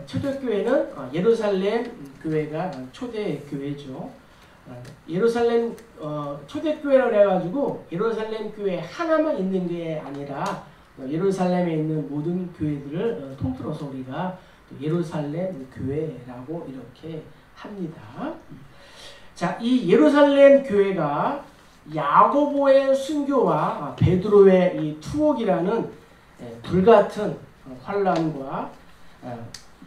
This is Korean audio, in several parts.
초대교회는 예루살렘 교회가 초대교회죠. 예루살렘 초대교회를 해가지고 예루살렘 교회 하나만 있는 게 아니라 예루살렘에 있는 모든 교회들을 통틀어서 우리가 예루살렘 교회라고 이렇게 합니다. 자, 이 예루살렘 교회가 야고보의 순교와 베드로의 이 투옥이라는 불같은 환란과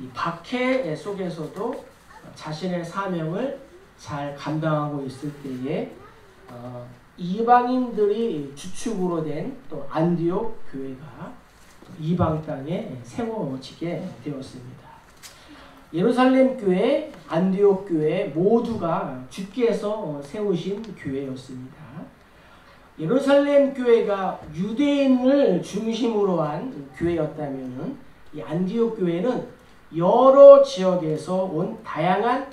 이 박해 속에서도 자신의 사명을 잘 감당하고 있을 때에 이방인들이 주축으로 된 또 안디옥 교회가 이방 땅에 세워지게 되었습니다. 예루살렘 교회, 안디옥 교회 모두가 주께서 세우신 교회였습니다. 예루살렘 교회가 유대인을 중심으로 한 교회였다면 이 안디옥 교회는 여러 지역에서 온 다양한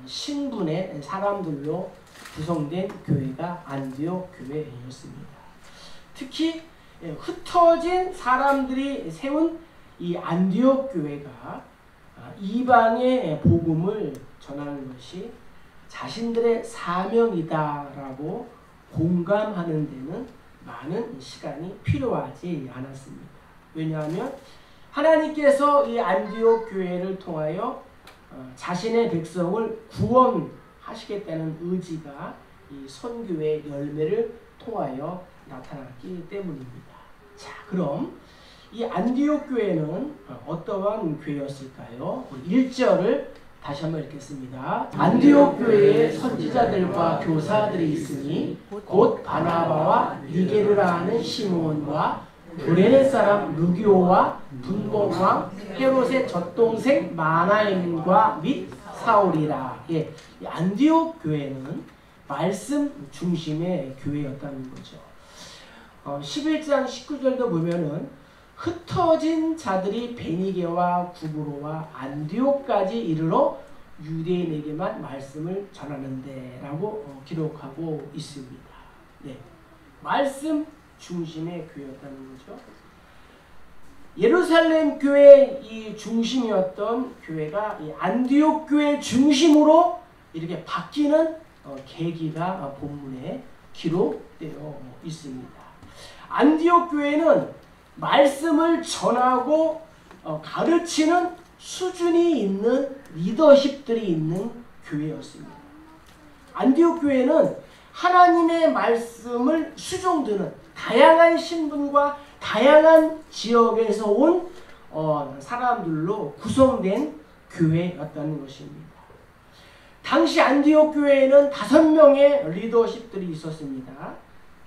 신분의 사람들로 구성된 교회가 안디옥 교회였습니다. 특히 흩어진 사람들이 세운 이 안디옥 교회가 이방의 복음을 전하는 것이 자신들의 사명이다라고 공감하는 데는 많은 시간이 필요하지 않았습니다. 왜냐하면 하나님께서 이 안디옥 교회를 통하여 자신의 백성을 구원하시겠다는 의지가 이 선교의 열매를 통하여 나타났기 때문입니다. 자, 그럼 이 안디옥 교회는 어떠한 교회였을까요? 1절을 다시 한번 읽겠습니다. 안디옥 교회에 선지자들과 교사들이 있으니 곧 바나바와 니게르라 하는 시몬과 구레네 사람 루기오와 분봉왕 헤롯의 젖동생 마나임과 및 사울이라. 예, 이 안디옥 교회는 말씀 중심의 교회였다는 거죠. 11장 19절도 보면은 흩어진 자들이 베니게와 구브로와 안디옥까지 이르러 유대인에게만 말씀을 전하는데 라고 기록하고 있습니다. 네, 말씀 중심의 교회였다는 거죠. 예루살렘 교회 이 중심이었던 교회가 이 안디옥 교회 중심으로 이렇게 바뀌는 계기가 본문에 기록되어 있습니다. 안디옥 교회는 말씀을 전하고 가르치는 수준이 있는 리더십들이 있는 교회였습니다. 안디옥 교회는 하나님의 말씀을 수종드는 다양한 신분과 다양한 지역에서 온 사람들로 구성된 교회였다는 것입니다. 당시 안디옥 교회에는 5명의 리더십들이 있었습니다.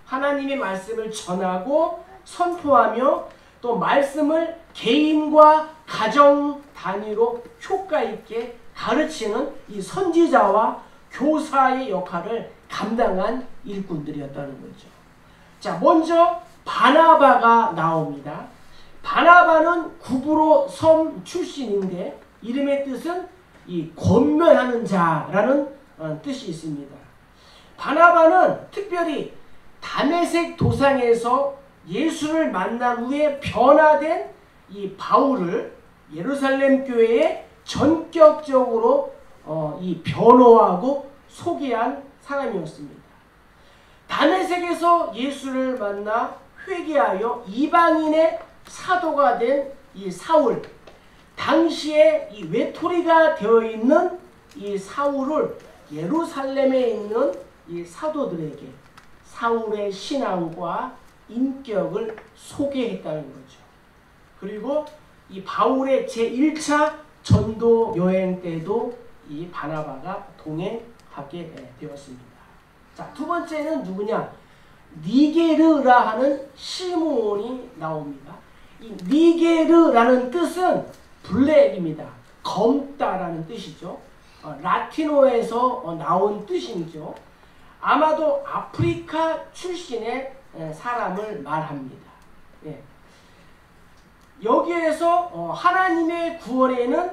하나님의 말씀을 전하고 선포하며 또 말씀을 개인과 가정 단위로 효과 있게 가르치는 이 선지자와 교사의 역할을 감당한 일꾼들이었다는 거죠. 자, 먼저 바나바가 나옵니다. 바나바는 구브로 섬 출신인데 이름의 뜻은 이 권면하는 자라는 뜻이 있습니다. 바나바는 특별히 다메섹 도상에서 예수를 만난 후에 변화된 이 바울을 예루살렘 교회에 전격적으로 이 변호하고 소개한 사람이었습니다. 다메섹에서 예수를 만나 회개하여 이방인의 사도가 된 이 사울, 당시에 이 외톨이가 되어 있는 이 사울을 예루살렘에 있는 이 사도들에게 사울의 신앙과 인격을 소개했다는 거죠. 그리고 이 바울의 제1차 전도 여행 때도 이 바나바가 동행하게 되었습니다. 자, 두 번째는 누구냐? 니게르라 하는 시몬이 나옵니다. 이 니게르라는 뜻은 블랙입니다. 검다라는 뜻이죠. 라틴어에서 나온 뜻이죠. 아마도 아프리카 출신의 사람을 말합니다. 예. 여기에서 하나님의 구원에는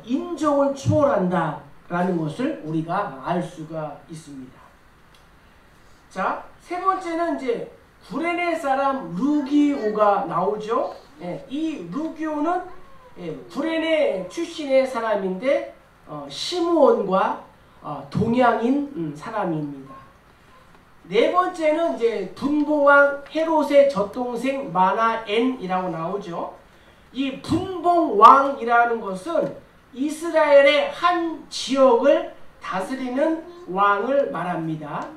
인종을 초월한다라는 것을 우리가 알 수가 있습니다. 자, 세 번째는 이제 구레네 사람 루기오가 나오죠. 이 루기오는 구레네 출신의 사람인데 시므온과 동양인 사람입니다. 네 번째는 이제 분봉왕 헤롯의 젖동생 마나엔이라고 나오죠. 이 분봉왕이라는 것은 이스라엘의 한 지역을 다스리는 왕을 말합니다.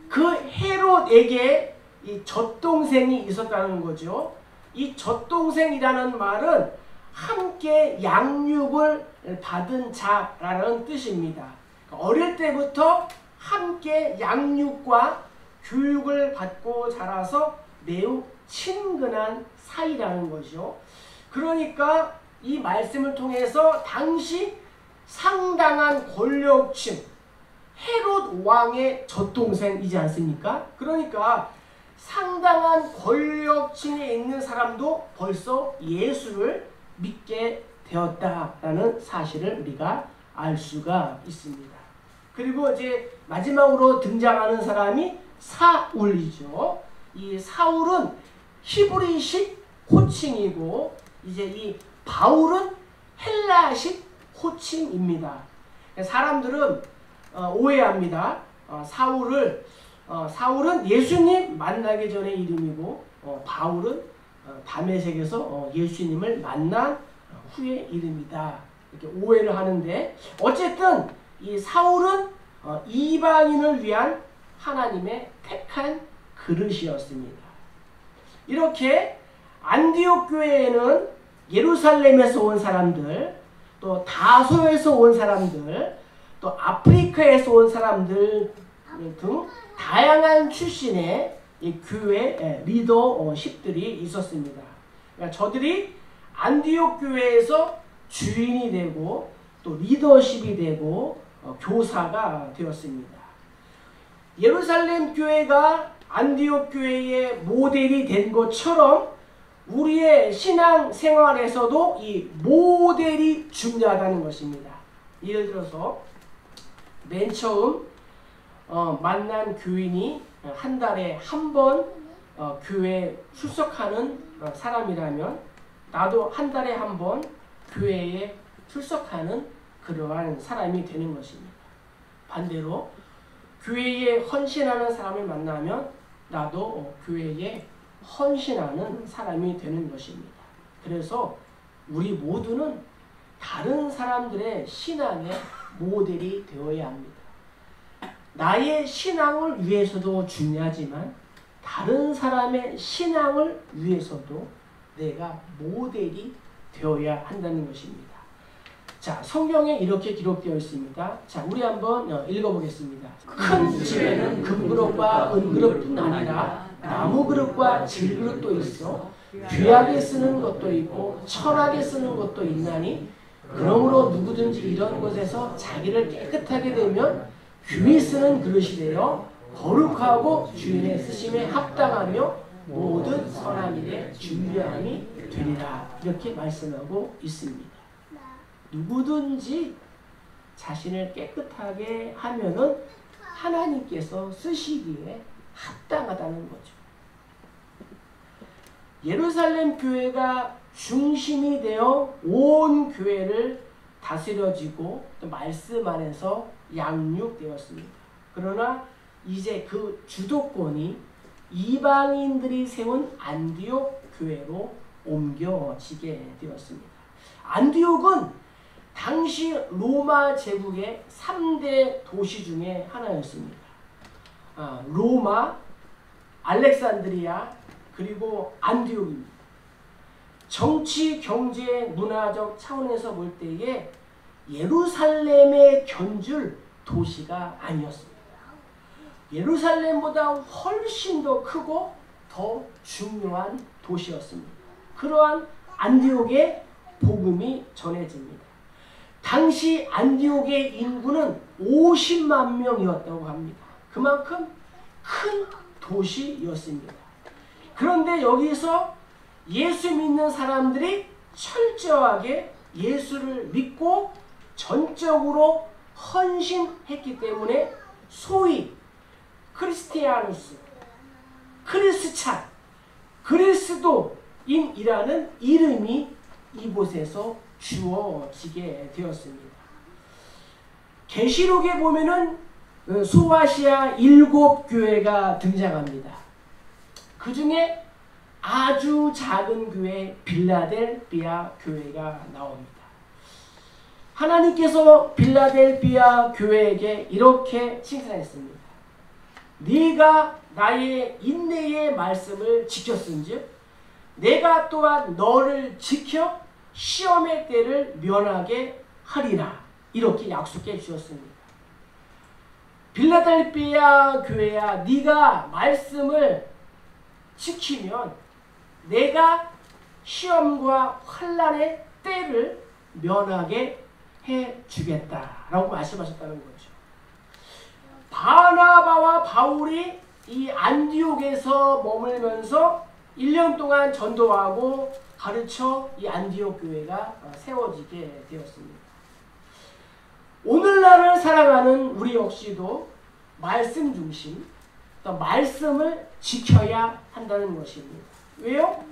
그 헤롯에게 이 젖동생이 있었다는 거죠. 이 젖동생이라는 말은 함께 양육을 받은 자라는 뜻입니다. 어릴 때부터 함께 양육과 교육을 받고 자라서 매우 친근한 사이라는 거죠. 그러니까 이 말씀을 통해서 당시 상당한 권력층, 헤롯 왕의 젖동생이지 않습니까? 그러니까 상당한 권력층에 있는 사람도 벌써 예수를 믿게 되었다라는 사실을 우리가 알 수가 있습니다. 그리고 이제 마지막으로 등장하는 사람이 사울이죠. 이 사울은 히브리식 호칭이고 이제 이 바울은 헬라식 호칭입니다. 사람들은 오해합니다. 사울은 예수님 만나기 전의 이름이고 바울은 다메섹에서 예수님을 만난 후의 이름이다. 이렇게 오해를 하는데 어쨌든 이 사울은 이방인을 위한 하나님의 택한 그릇이었습니다. 이렇게 안디옥 교회에는 예루살렘에서 온 사람들, 또 다소에서 온 사람들, 또 아프리카에서 온 사람들 등 다양한 출신의 이 교회 리더십들이 있었습니다. 그러니까 저들이 안디옥 교회에서 주인이 되고 또 리더십이 되고 교사가 되었습니다. 예루살렘 교회가 안디옥 교회의 모델이 된 것처럼 우리의 신앙 생활에서도 이 모델이 중요하다는 것입니다. 예를 들어서 맨 처음 만난 교인이 한 달에 한 번 교회에 출석하는 사람이라면 나도 한 달에 한 번 교회에 출석하는 그러한 사람이 되는 것입니다. 반대로 교회에 헌신하는 사람을 만나면 나도 교회에 헌신하는 사람이 되는 것입니다. 그래서 우리 모두는 다른 사람들의 신앙의 모델이 되어야 합니다. 나의 신앙을 위해서도 중요하지만 다른 사람의 신앙을 위해서도 내가 모델이 되어야 한다는 것입니다. 자, 성경에 이렇게 기록되어 있습니다. 자, 우리 한번 읽어보겠습니다. 큰 집에는 금그릇과 은그릇뿐 아니라 나무그릇과 질그릇도 있어 귀하게 쓰는 것도 있고 천하게 쓰는 것도 있나니 그러므로 누구든지 이런 곳에서 자기를 깨끗하게 되면 귀히 쓰는 그릇이 되어 거룩하고 주인의 쓰심에 합당하며 모든 선한 일에 준비함이 되리라. 이렇게 말씀하고 있습니다. 누구든지 자신을 깨끗하게 하면은 하나님께서 쓰시기에 합당하다는 거죠. 예루살렘 교회가 중심이 되어 온 교회를 다스려지고 또 말씀 안에서 양육되었습니다. 그러나 이제 그 주도권이 이방인들이 세운 안디옥 교회로 옮겨지게 되었습니다. 안디옥은 당시 로마 제국의 3대 도시 중에 하나였습니다. 로마, 알렉산드리아, 그리고 안디옥입니다. 정치, 경제, 문화적 차원에서 볼 때에 예루살렘에 견줄 도시가 아니었습니다. 예루살렘보다 훨씬 더 크고 더 중요한 도시였습니다. 그러한 안디옥에 복음이 전해집니다. 당시 안디옥의 인구는 50만 명이었다고 합니다. 그만큼 큰 도시였습니다. 그런데 여기서 예수 믿는 사람들이 철저하게 예수를 믿고 전적으로 헌신했기 때문에 소위 크리스티아누스, 크리스찬, 그리스도인이라는 이름이 이곳에서 주어지게 되었습니다. 계시록에 보면은 소아시아 7교회가 등장합니다. 그 중에 아주 작은 교회 빌라델비아 교회가 나옵니다. 하나님께서 빌라델비아 교회에게 이렇게 칭찬했습니다. 네가 나의 인내의 말씀을 지켰은즉 내가 또한 너를 지켜 시험의 때를 면하게 하리라. 이렇게 약속해 주셨습니다. 빌라델비아 교회야, 네가 말씀을 지키면 내가 시험과 환난의 때를 면하게 해주겠다라고 말씀하셨다는 거죠. 바나바와 바울이 이 안디옥에서 머물면서 1년 동안 전도하고 가르쳐 이 안디옥 교회가 세워지게 되었습니다. 오늘날을 살아가는 우리 역시도 말씀 중심, 또 말씀을 지켜야 한다는 것입니다. 왜요?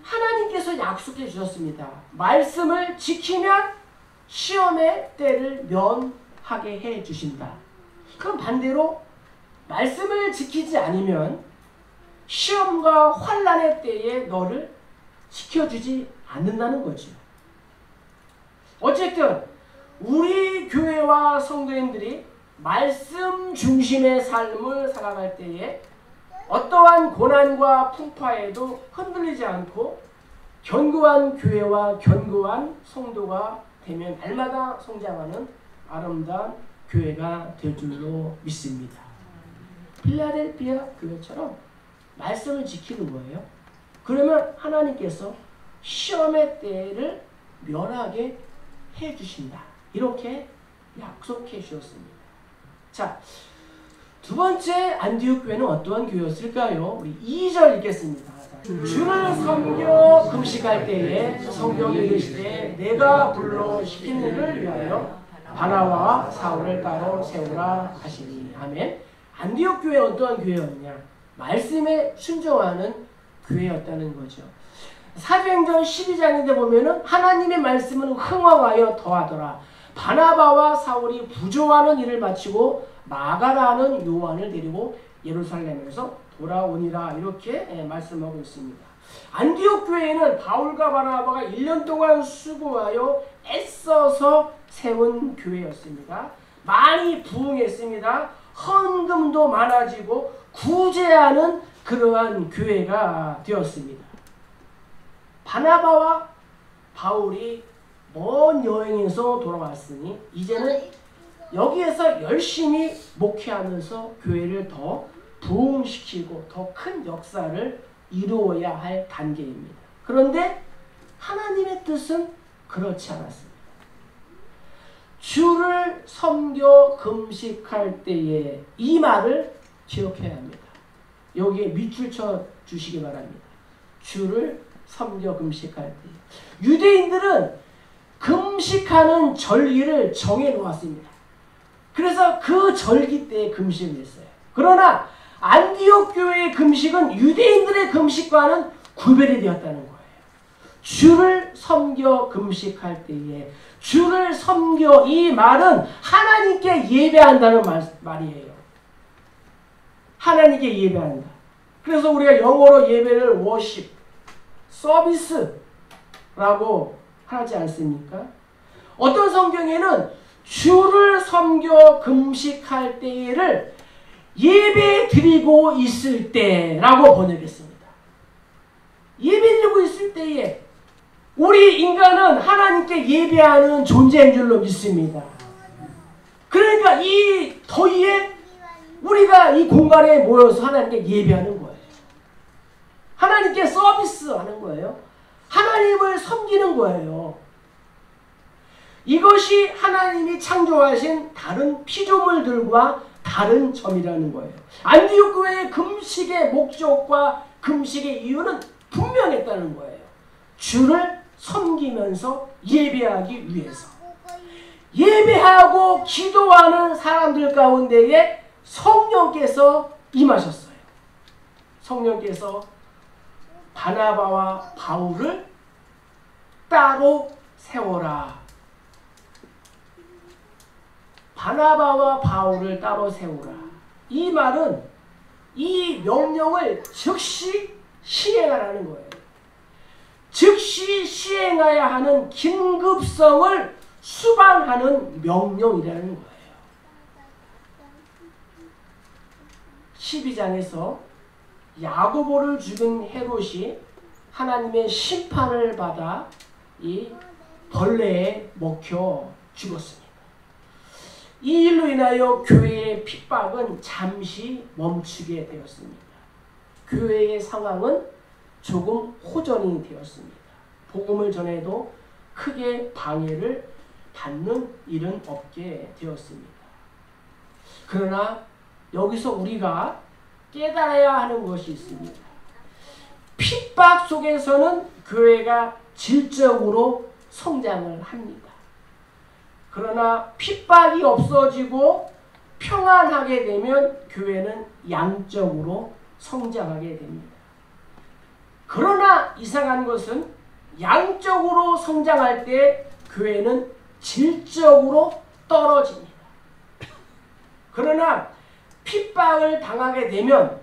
하나님께서 약속해 주셨습니다. 말씀을 지키면 시험의 때를 면하게 해 주신다. 그럼 반대로 말씀을 지키지 않으면 시험과 환난의 때에 너를 지켜주지 않는다는 거죠. 어쨌든 우리 교회와 성도님들이 말씀 중심의 삶을 살아갈 때에 어떠한 고난과 풍파에도 흔들리지 않고 견고한 교회와 견고한 성도가 되면 날마다 성장하는 아름다운 교회가 될 줄로 믿습니다. 필라델피아 교회처럼 말씀을 지키는 거예요. 그러면 하나님께서 시험의 때를 면하게 해주신다. 이렇게 약속해 주셨습니다. 자, 두 번째 안디옥 교회는 어떠한 교회였을까요? 우리 2절 읽겠습니다. 주를 섬겨 금식할 때에 성경에 이르시되 내가 불러 시킨 일을 위하여 바나바와 사울을 따로 세우라 하시니. 아멘. 안디옥 교회는 어떠한 교회였냐? 말씀에 순종하는 교회였다는 거죠. 사도행전 12장인데 보면은 하나님의 말씀은 흥왕하여 더하더라. 바나바와 사울이 부조하는 일을 마치고 마가라는 요한을 데리고 예루살렘에서 돌아오니라. 이렇게 말씀하고 있습니다. 안디옥 교회는 바울과 바나바가 1년 동안 수고하여 애써서 세운 교회였습니다. 많이 부흥했습니다. 헌금도 많아지고 구제하는 그러한 교회가 되었습니다. 바나바와 바울이 먼 여행에서 돌아왔으니 이제는 여기에서 열심히 목회하면서 교회를 더 부흥시키고 더 큰 역사를 이루어야 할 단계입니다. 그런데 하나님의 뜻은 그렇지 않았습니다. 주를 섬겨 금식할 때에 이 말을 기억해야 합니다. 여기에 밑줄 쳐 주시기 바랍니다. 주를 섬겨 금식할 때. 유대인들은 금식하는 절기를 정해 놓았습니다. 그래서 그 절기 때에 금식을 했어요. 그러나 안디옥 교회의 금식은 유대인들의 금식과는 구별이 되었다는 거예요. 주를 섬겨 금식할 때에, 주를 섬겨, 이 말은 하나님께 예배한다는 말이에요. 하나님께 예배한다. 그래서 우리가 영어로 예배를 워십, 서비스라고 하지 않습니까? 어떤 성경에는 주를 섬겨 금식할 때를 예배 드리고 있을 때라고 번역했습니다. 예배 드리고 있을 때에 우리 인간은 하나님께 예배하는 존재인 줄로 믿습니다. 그러니까 이 더위에 우리가 이 공간에 모여서 하나님께 예배하는 거예요. 하나님께 서비스하는 거예요. 하나님을 섬기는 거예요. 이것이 하나님이 창조하신 다른 피조물들과 다른 점이라는 거예요. 안디옥 교회의 금식의 목적과 금식의 이유는 분명했다는 거예요. 주를 섬기면서 예배하기 위해서. 예배하고 기도하는 사람들 가운데에 성령께서 임하셨어요. 성령께서 바나바와 바울을 따로 세워라. 바나바와 바울을 따로 세우라. 이 말은 이 명령을 즉시 시행하라는 거예요. 즉시 시행해야 하는 긴급성을 수반하는 명령이라는 거예요. 12장에서 야고보를 죽인 헤롯이 하나님의 심판을 받아 이 벌레에 먹혀 죽었습니다. 이 일로 인하여 교회의 핍박은 잠시 멈추게 되었습니다. 교회의 상황은 조금 호전이 되었습니다. 복음을 전해도 크게 방해를 받는 일은 없게 되었습니다. 그러나 여기서 우리가 깨달아야 하는 것이 있습니다. 핍박 속에서는 교회가 질적으로 성장을 합니다. 그러나 핍박이 없어지고 평안하게 되면 교회는 양적으로 성장하게 됩니다. 그러나 이상한 것은 양적으로 성장할 때 교회는 질적으로 떨어집니다. 그러나 핍박을 당하게 되면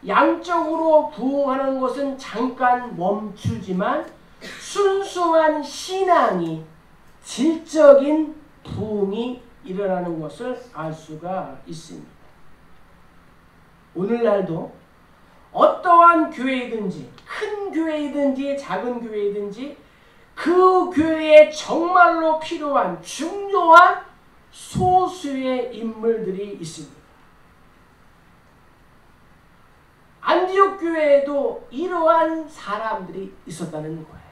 양적으로 부흥하는 것은 잠깐 멈추지만 순수한 신앙이 질적인 부흥이 일어나는 것을 알 수가 있습니다. 오늘날도 어떠한 교회이든지 큰 교회이든지 작은 교회이든지 그 교회에 정말로 필요한 중요한 소수의 인물들이 있습니다. 안디옥 교회에도 이러한 사람들이 있었다는 거예요.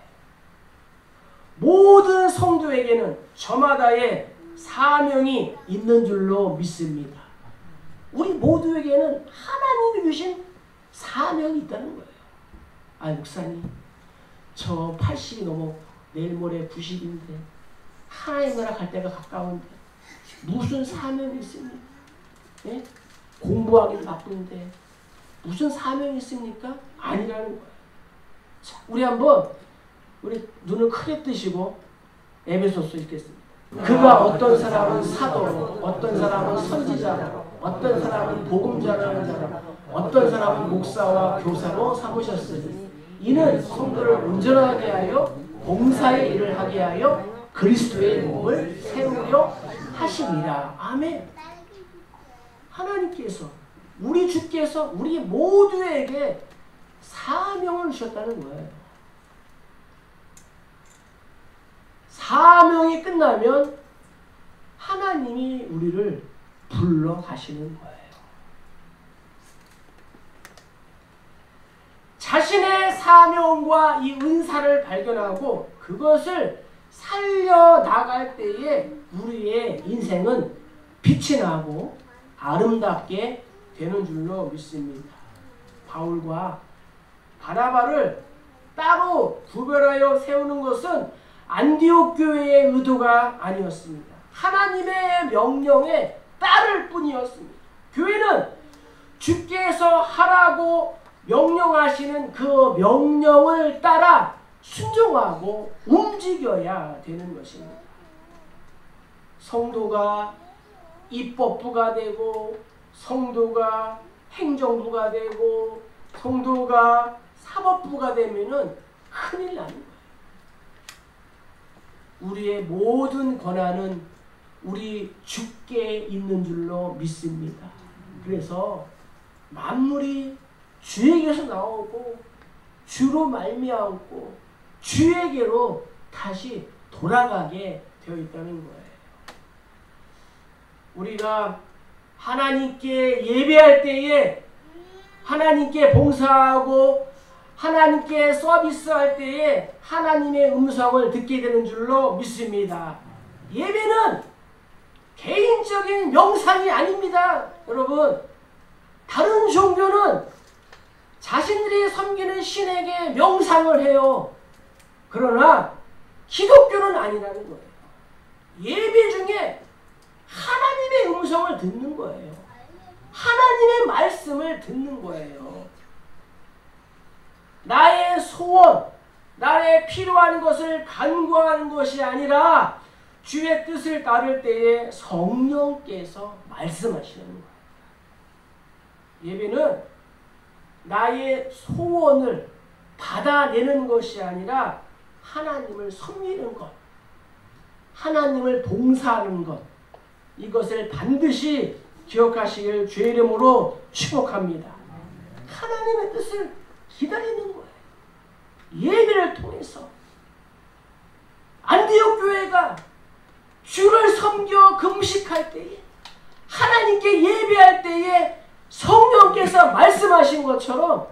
모든 성도에게는 저마다의 사명이 있는 줄로 믿습니다. 우리 모두에게는 하나님이 주신 사명이 있다는 거예요. 아, 목사님, 저 80이 넘어 내일 모레 90인데 하나님 나라 갈 때가 가까운데 무슨 사명이 있습니까? 예? 공부하기도 바쁜데 무슨 사명이 있습니까? 아니라는 거예요. 자, 우리 한번 우리 눈을 크게 뜨시고 에베소서 읽겠습니다. 그가 어떤 사람은 사도로, 어떤 사람은 선지자로, 어떤 사람은 복음 전하는 자로, 어떤 사람은 목사와 교사로 삼으셨으니 이는 성도를 온전하게 하여 봉사의 일을 하게 하여 그리스도의 몸을 세우려 하시니라. 아멘. 하나님께서 우리 주께서 우리 모두에게 사명을 주셨다는 거예요. 사명이 끝나면 하나님이 우리를 불러 가시는 거예요. 자신의 사명과 이 은사를 발견하고 그것을 살려나갈 때에 우리의 인생은 빛이 나고 아름답게 되는 줄로 믿습니다. 바울과 바나바를 따로 구별하여 세우는 것은 안디옥 교회의 의도가 아니었습니다. 하나님의 명령에 따를 뿐이었습니다. 교회는 주께서 하라고 명령하시는 그 명령을 따라 순종하고 움직여야 되는 것입니다. 성도가 입법부가 되고 성도가 행정부가 되고 성도가 사법부가 되면은 큰일 나는 거예요. 우리의 모든 권한은 우리 주께 있는 줄로 믿습니다. 그래서 만물이 주에게서 나오고 주로 말미암고 주에게로 다시 돌아가게 되어 있다는 거예요. 우리가 하나님께 예배할 때에 하나님께 봉사하고 하나님께 서비스할 때에 하나님의 음성을 듣게 되는 줄로 믿습니다. 예배는 개인적인 명상이 아닙니다. 여러분, 다른 종교는 자신들이 섬기는 신에게 명상을 해요. 그러나 기독교는 아니라는 거예요. 예배 중에 하나님의 음성을 듣는 거예요. 하나님의 말씀을 듣는 거예요. 나의 소원, 나의 필요한 것을 간구하는 것이 아니라 주의 뜻을 따를 때에 성령께서 말씀하시는 거예요. 예배는 나의 소원을 받아내는 것이 아니라 하나님을 섬기는 것, 하나님을 봉사하는 것, 이것을 반드시 기억하시길 주의 이름으로 축복합니다. 하나님의 뜻을 기다리는 거예요. 예배를 통해서 안디옥 교회가 주를 섬겨 금식할 때에, 하나님께 예배할 때에 성령께서 말씀하신 것처럼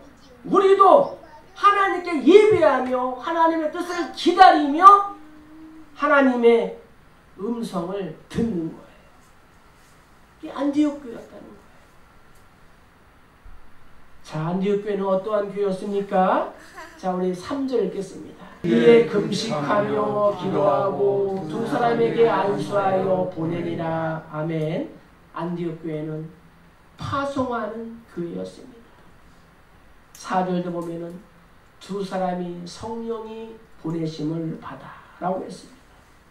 우리도 하나님께 예배하며 하나님의 뜻을 기다리며 하나님의 음성을 듣는 거예요. 이게 안디옥 교회였다는 거예요. 자, 안디옥 교회는 어떠한 교회였습니까? 자, 우리 3절 읽겠습니다. 이에 금식하며 기도하고 두 사람에게 안수하여 보내니라. 아멘. 안디옥 교회는 파송하는 교회였습니다. 4절도 보면은 두 사람이 성령이 보내심을 받아 라고 했습니다.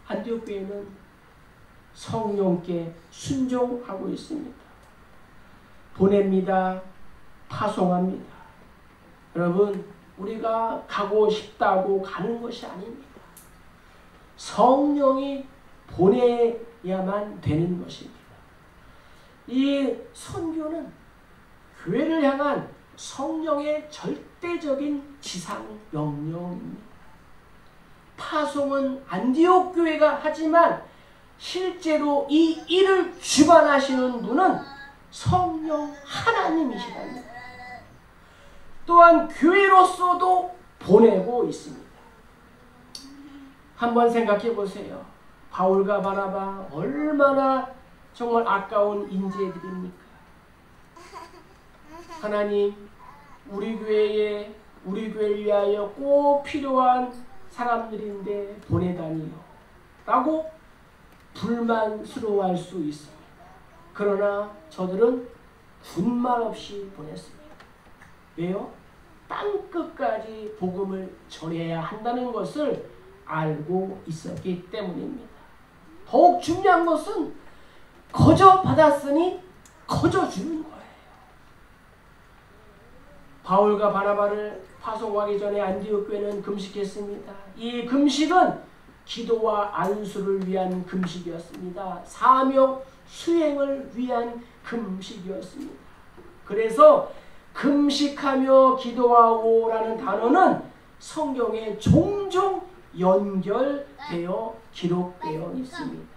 안디옥 교회는 성령께 순종하고 있습니다. 보냅니다. 파송합니다. 여러분, 우리가 가고 싶다고 가는 것이 아닙니다. 성령이 보내야만 되는 것입니다. 이 선교는 교회를 향한 성령의 절대적인 지상 명령입니다. 파송은 안디옥 교회가 하지만 실제로 이 일을 주관하시는 분은 성령 하나님이시랍니다. 또한 교회로서도 보내고 있습니다. 한번 생각해 보세요. 바울과 바나바 얼마나 정말 아까운 인재들입니까? 하나님, 우리 교회를 위하여 꼭 필요한 사람들인데 보내다니요 라고 불만스러워할 수 있습니다. 그러나 저들은 군말 없이 보냈습니다. 왜요? 땅끝까지 복음을 전해야 한다는 것을 알고 있었기 때문입니다. 더욱 중요한 것은 거저 받았으니 거저 주는 거예요. 바울과 바나바를 파송하기 전에 안디옥 교회는 금식했습니다. 이 금식은 기도와 안수를 위한 금식이었습니다. 사명 수행을 위한 금식이었습니다. 그래서 금식하며 기도하고라는 단어는 성경에 종종 연결되어 기록되어 있습니다.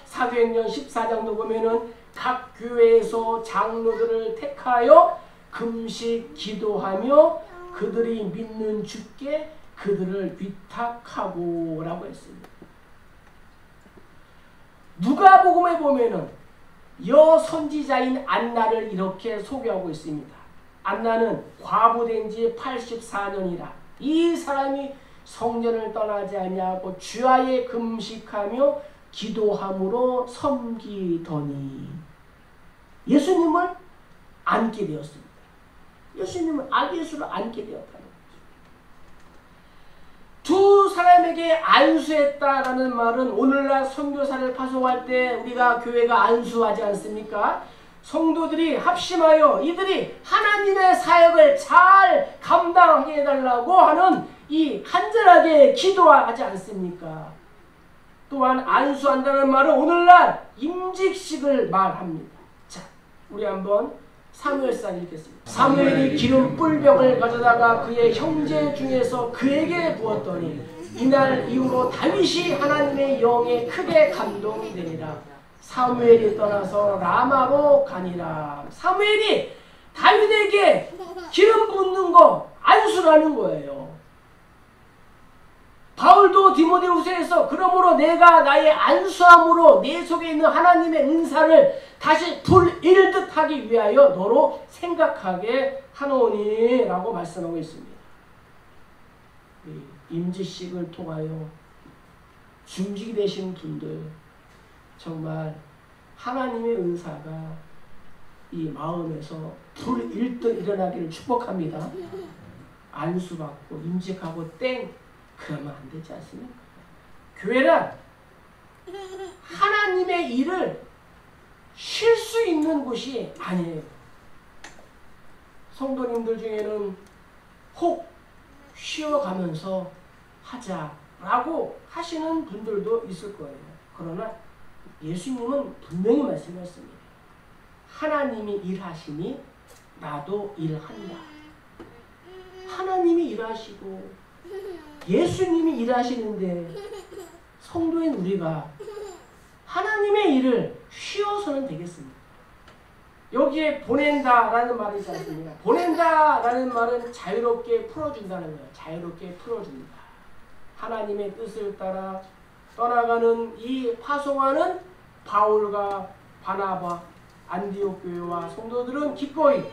사도행전 14장도 보면은 각 교회에서 장로들을 택하여 금식 기도하며 그들이 믿는 주께 그들을 위탁하고 라고 했습니다. 누가복음에 보면은 여선지자인 안나를 이렇게 소개하고 있습니다. 안나는 과부된 지 84년이라 이 사람이 성전을 떠나지 아니하고 주야에 금식하며 기도함으로 섬기더니 예수님을 안게 되었습니다. 예수님을 아기 예수를 안게 되었다는 거죠. 두 사람에게 안수했다라는 말은 오늘날 선교사를 파송할 때 우리가 교회가 안수하지 않습니까? 성도들이 합심하여 이들이 하나님의 사역을 잘 감당하게 해달라고 하는 이 간절하게 기도하지 않습니까? 또한 안수한다는 말은 오늘날 임직식을 말합니다. 자, 우리 한번 사무엘상 읽겠습니다. 사무엘이 기름 뿔병을 가져다가 그의 형제 중에서 그에게 부었더니 이날 이후로 다윗이 하나님의 영에 크게 감동되니라. 사무엘이 떠나서 라마로 가니라. 사무엘이 다윗에게 기름 붓는 거 안수라는 거예요. 바울도 디모데후서에서 그러므로 내가 나의 안수함으로 내 속에 있는 하나님의 은사를 다시 불일듯 하기 위하여 너로 생각하게 하노니 라고 말씀하고 있습니다. 임지식을 통하여 중직이 되신 분들 정말 하나님의 은사가 이 마음에서 불일듯 일어나기를 축복합니다. 안수받고 임직하고 땡 그러면 안 되지 않습니까? 교회는 하나님의 일을 쉴 수 있는 곳이 아니에요. 성도님들 중에는 혹 쉬어가면서 하자라고 하시는 분들도 있을 거예요. 그러나 예수님은 분명히 말씀하셨습니다. 하나님이 일하시니 나도 일한다. 하나님이 일하시고 예수님이 일하시는데 성도인 우리가 하나님의 일을 쉬어서는 되겠습니까? 여기에 보낸다라는 말이 있지 않습니까? 보낸다라는 말은 자유롭게 풀어준다는 거예요. 자유롭게 풀어줍니다. 하나님의 뜻을 따라 떠나가는 이 파송하는 바울과 바나바, 안디옥 교회와 성도들은 기꺼이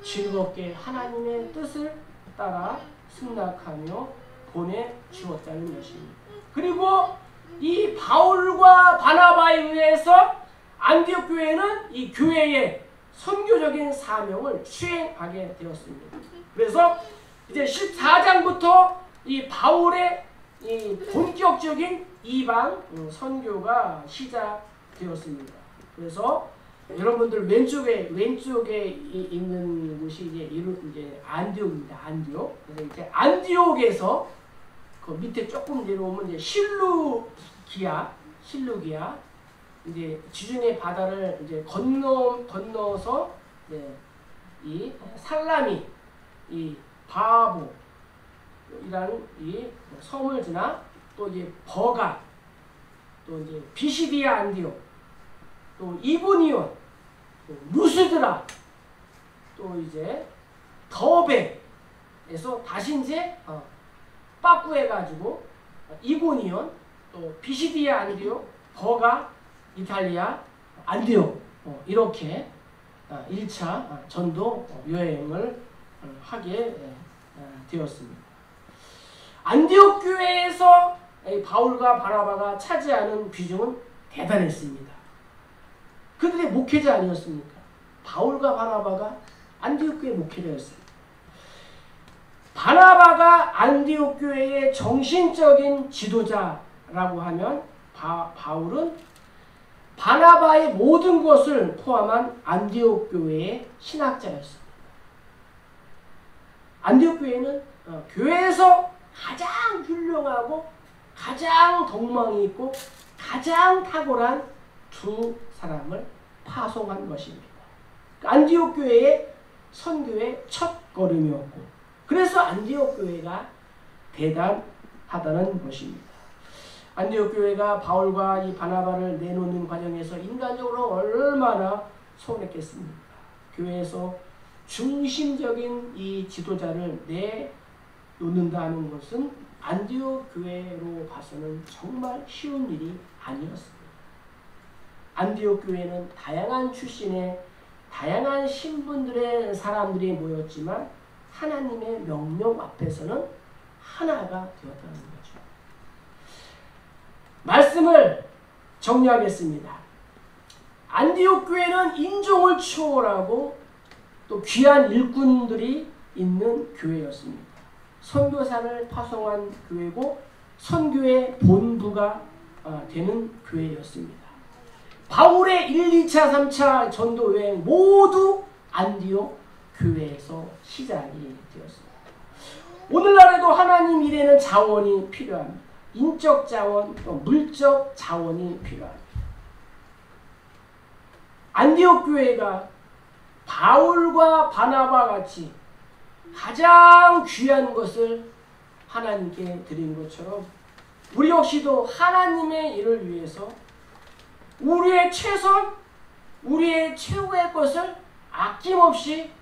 즐겁게 하나님의 뜻을 따라 승낙하며 보내주었다는 것입니다. 그리고 이 바울과 바나바에 의해서 안디옥 교회는 이 교회의 선교적인 사명을 수행하게 되었습니다. 그래서 이제 14장부터 이 바울의 이 본격적인 이방 선교가 시작되었습니다. 그래서 여러분들 왼쪽에 있는 곳이 이제 안디옥입니다. 안디옥. 그래서 이제 안디옥에서 그 밑에 조금 내려오면 이제 실루기아 이제 지중해 바다를 이제 건너서 이제 이 살라미 이 바보이라는 이 섬을 지나 또 이제 버가 또 이제 비시디아 안디옥 또 이고니온 또 루스드라 또 이제 더베에서 다시 이제 빠꾸해가지고 이고니온 또 비시디아 안디옥 버가 이탈리아 안디옥 이렇게 1차 전도 여행을 하게 되었습니다. 안디옥 교회에서 바울과 바나바가 차지하는 비중은 대단했습니다. 그들의 목회자 아니었습니까? 바울과 바나바가 안디옥 교회 목회자였습니다. 바나바가 안디옥 교회의 정신적인 지도자라고 하면 바울은 바나바의 모든 것을 포함한 안디옥 교회의 신학자였습니다. 안디옥 교회는 교회에서 가장 훌륭하고 가장 덕망이 있고 가장 탁월한 두 사람을 파송한 것입니다. 안디옥 교회의 선교의 첫 걸음이었고 그래서 안디옥 교회가 대단하다는 것입니다. 안디옥 교회가 바울과 이 바나바를 내놓는 과정에서 인간적으로 얼마나 서운했겠습니까? 교회에서 중심적인 이 지도자를 내놓는다는 것은 안디옥 교회로 봐서는 정말 쉬운 일이 아니었습니다. 안디옥 교회는 다양한 출신의 다양한 신분들의 사람들이 모였지만 하나님의 명령 앞에서는 하나가 되었다는 거죠. 말씀을 정리하겠습니다. 안디옥 교회는 인종을 초월하고 또 귀한 일꾼들이 있는 교회였습니다. 선교사를 파송한 교회고 선교의 본부가 되는 교회였습니다. 바울의 1, 2차, 3차 전도 여행 모두 안디옥 교회에서 시작이 되었습니다. 오늘날에도 하나님 일에는 자원이 필요합니다. 인적 자원, 또 물적 자원이 필요합니다. 안디옥 교회가 바울과 바나바 같이 가장 귀한 것을 하나님께 드린 것처럼 우리 역시도 하나님의 일을 위해서 우리의 최선, 우리의 최후의 것을 아낌없이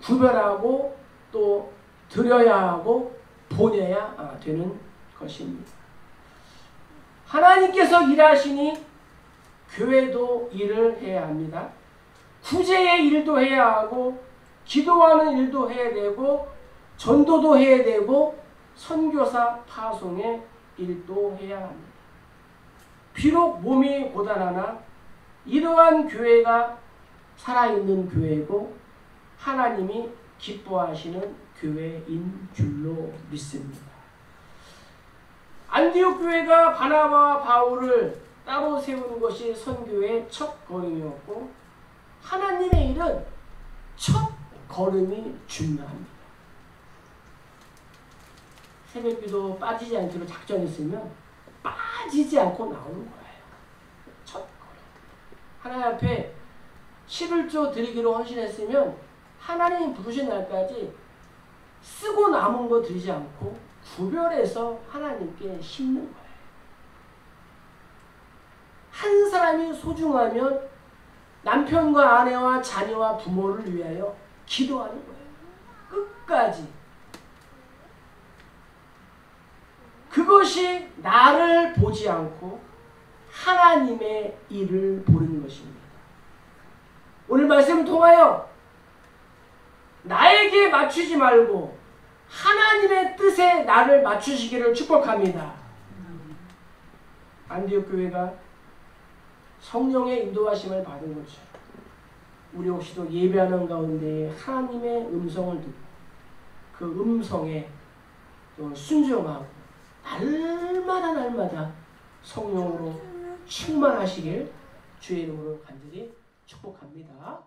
구별하고 또 드려야 하고 보내야 되는 것입니다. 하나님께서 일하시니 교회도 일을 해야 합니다. 구제의 일도 해야 하고 기도하는 일도 해야 되고 전도도 해야 되고 선교사 파송의 일도 해야 합니다. 비록 몸이 고단하나 이러한 교회가 살아있는 교회고 하나님이 기뻐하시는 교회인 줄로 믿습니다. 안디옥 교회가 바나바와 바울을 따로 세우는 것이 선교의 첫 걸음이었고 하나님의 일은 첫 걸음이 중요합니다. 새벽기도 빠지지 않기로 작정했으면 빠지지 않고 나오는 거예요. 첫 걸음. 하나님 앞에 11조 드리기로 헌신했으면 하나님이 부르신 날까지 쓰고 남은 거 드리지 않고 구별해서 하나님께 심는 거예요. 한 사람이 소중하면 남편과 아내와 자녀와 부모를 위하여 기도하는 거예요. 끝까지. 그것이 나를 보지 않고 하나님의 일을 보는 것입니다. 오늘 말씀을 통하여 나에게 맞추지 말고 하나님의 뜻에 나를 맞추시기를 축복합니다. 안디옥 교회가 성령의 인도하심을 받은 것처럼 우리 혹시도 예배하는 가운데 하나님의 음성을 듣고 그 음성에 순종하고 날마다 성령으로 충만하시길 주의 이름으로 간절히 축복합니다.